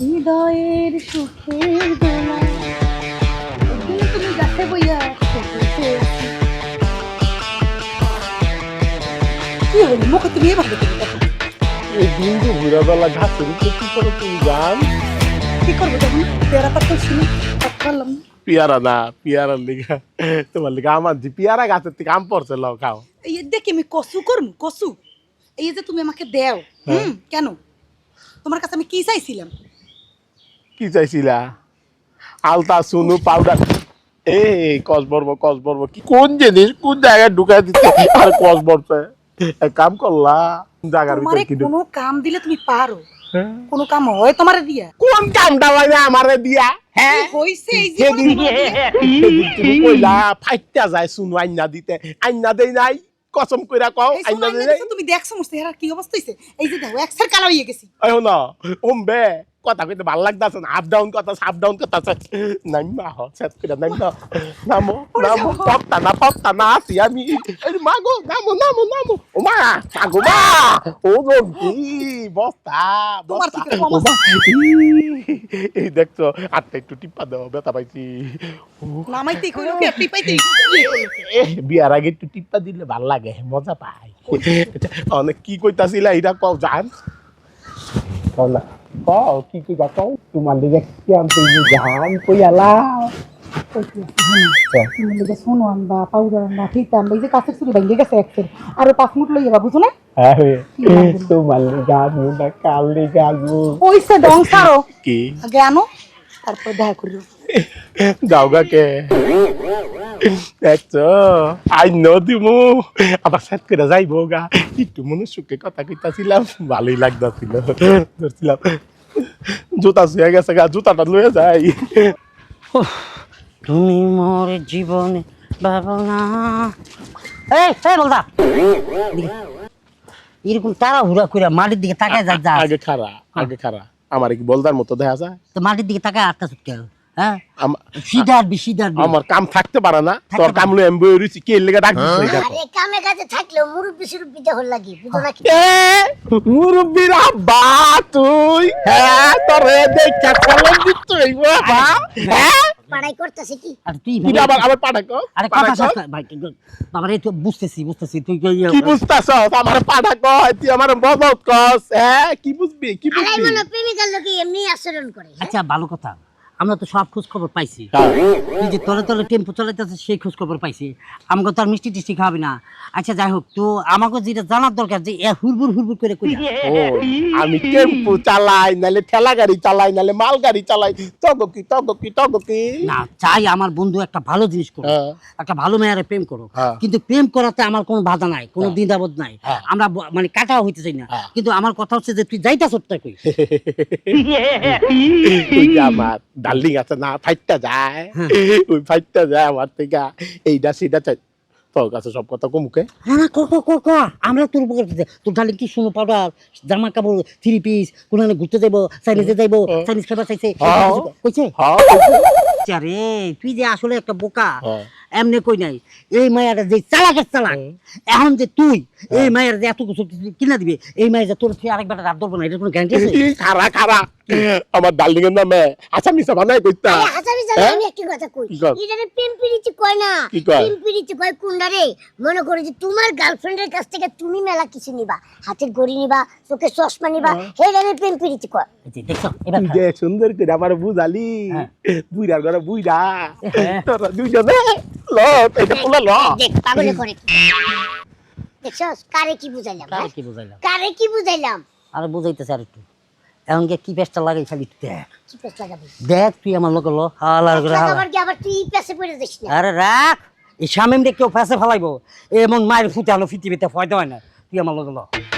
হৃদয়ের সুখের দোলা ওদিন তুমি গাছে বইয়া বসে আছি। কি হলো মুখে তুমি এভাবে কেন দেখো? এই দিনটা ঘুরে বেলা ঘাসের উপরে কি করে তুমি গান? কি করবো তখন পেয়ারা পাতা ছিল পারলাম না। পিয়ারা না, পিয়ারার লিগা তোমার লিগা আমার যে পিয়ারা গাছের থেকে আম পড়ছে, লও খাও। এই দেখি আমি কসু করবো কসু, এই যে তুমি আমাকে দেও কেন? তোমার কাছে আমি কি চাইছিলাম? কি চাইছিলা? আলতা সুনু পাউডার। কস বর্ব কি কোন জিনিস কোন জায়গায় ঢুকাই দিতে আর কস বর্বে এক কাম করলা জায়গার তোমারে ভিতরে কি কোনো কাম দিলে তুমি পারো? কোনো কাম হয় তোমারে দিয়া? কোন কামটা হয় না আমারে দিয়া? হ্যাঁ হইছে এই যে সেদিন তুমি কইলা ফাইটটা যায় সুনু আইনা দিতে, আইনা দেই নাই কসম কইরা কও আইনা দেই নাই। তুমি দেখছো মুস্তে হেরার কি অবস্থা হইছে? এই যে দেখো একসার কালো হয়ে গেছি। আয়ো না ওমবে কথা কইতে ভালো লাগতাছে না, আপ ডাউন কথা আপ ডাউন কথা নাইমা হ সেট কইরা নাইমা নামো নামো পত্তা না আসি আমি এই মাগো নামো ও মা আগো মা ও কি বস্তা তোমার বস্তা থেকে কম আছে। এই দেখছো আটটা একটু টিপা দাও ব্যথা পাইছি। নামাইতেই কইলো কি আপনি পাইতেই বিয়ার আগে একটু টিপা দিলে ভাল লাগে, মজা পাই। অনেক কি কইতাছিলা এটা কও জান কও না কও কি কইবা কও তোমার লিগে কি আনতে জান কইয়ালা তুমি লিগে শোনো আনবা পাউডার আনবা ঠিক আনবা এই যে কাছের চুরি ভাঙ্গে গেছে একসের আরো 5 মিনিট লই যাবা বুঝো না? তোমার লিগা না কাল লিগা ওইসে ডং সারো কি আগে আনো তারপর দেখা করিও। যাওগা কে দেখছো আই দিমু আবার সেট করে যাইবো গা একটু মনে সুখে কথা কইতাছিলাম ভালোই লাগতাছিল ধরছিলাম জুতা শুয়ে গেছে গা জুতাটা লয়ে যাই। তুমি মোর জীবনে ভাবনা এই বলদা এরকম তারা হুড়া করে মাটির দিকে তাকায় যা আগে খারা আমার কি বলদার মতো দেখা যায়? তো মাটির দিকে তাকায় আটটা চুটকে হ্যাঁ সিধার আমার কাম থাকতে পারে না, তোর কাম লই এমবই রইছি কি লাগা ডাক দিছিস? আরে কামে কাজে থাকলেও মুরব্বি সুরব্বি দেহর লাগি বুঝো নাকি? মুরব্বির আব্বা তুই, হ্যাঁ তোরে দেখা কলম দিতে হইব বাবা, হ্যাঁ পাড়াই করতেছে কি? আর তুই তুই আবার পাঠাক আরে কথা শেষ কর ভাই বাবা রে তুই বুঝতেছি তুই কি বুঝতাছ? আমার পাঠাক তুই আমার বদত কস, হ্যাঁ কি বুঝবি কি আরে বুঝবি? মনে প্রেমিকার লোকে এমনি আচরণ করে। আচ্ছা ভালো কথা আমরা তো সব খোঁজ খবর পাইছি, তুই যে তলে টেম্পো চালাইতেছে সেই খোঁজ খবর পাইছি, আমাকে তো আর মিষ্টি টিষ্টি খাওয়াবি না। আচ্ছা যাই হোক তো আমাকে যেটা জানার দরকার যে হুড়বুড় করে কই ও আমি টেম্পো চালাই নালে ঠেলা গাড়ি চালাই নালে মাল গাড়ি চালাই তগো কি না চাই আমার বন্ধু একটা ভালো জিনিস করো, একটা ভালো মেয়ের প্রেম করো, কিন্তু প্রেম করাতে আমার কোনো বাধা নাই, কোনো দ্বিধাবোধ নাই, আমরা মানে কাটাও হইতে চাই না, কিন্তু আমার কথা হচ্ছে যে তুই যাইতা সত্যি কই আমার ডার্লিং আছে না ফাইটটা যায়, ওই ফাইটটা যায় আমার থেকে এইটা সেটা চাই তোর কাছে সব কথা কমুকে। হ্যাঁ আমরা তোর উপকার করতে তোর ডার্লিং কি শুনো পাউডার জামা কাপড় 3 পিস কোনখানে ঘুরতে যাইবো চাইনিজে যাইবো চাইনিজ খাবার চাইছে কইছে আরে তুই যে আসলে একটা বোকা এমনি কই নাই এই মায়ের যে চালাক এখন যে তুই এই মায়ের যে এত কিছু কিনা দিবে এই মায়ের যে তোর তুই আরেকবার রাত ধরবো না এটার কোনো গ্যারান্টি আছে? খারা আমার ডার্লিং এর নামে আচ্ছা মিছা বানাই কইতা আরে হাজারি জানা আমি একটা কথা কই এটারে প্রেম প্রীতি কয় না, প্রেম প্রীতি কয় কোনডারে? মনে করো যে তোমার গার্লফ্রেন্ডের কাছ থেকে তুমি মেলা কিছু নিবা, হাতের ঘড়ি নিবা, চোখে চশমা নিবা, হেডারে প্রেম প্রীতি কয়। দেখছো এবার যে সুন্দর করে আমার বুঝালি বুইড়ার ঘরে বুইড়া তোরা দুইজনে ল এটা পোলা ল দেখ পাগলে করে দেখছস কারে কি বুঝাইলাম? কারে কি বুঝাইলাম? আর বুঝাইতেছে আর একটু এখন কি পেস্টটা লাগাই খালি দেখ কি পেছ লাগাবি? দেখ তুই আমার লোক লো হালার করে হালা আবার কি আবার তুই পেছে পড়ে যাস না? আরে রাখ এই সামনে কেউ ফেসে ফেলাইবো এমন মায়ের ফুটে আলো পৃথিবীতে ফয়দা হয় না, তুই আমার লোক লো।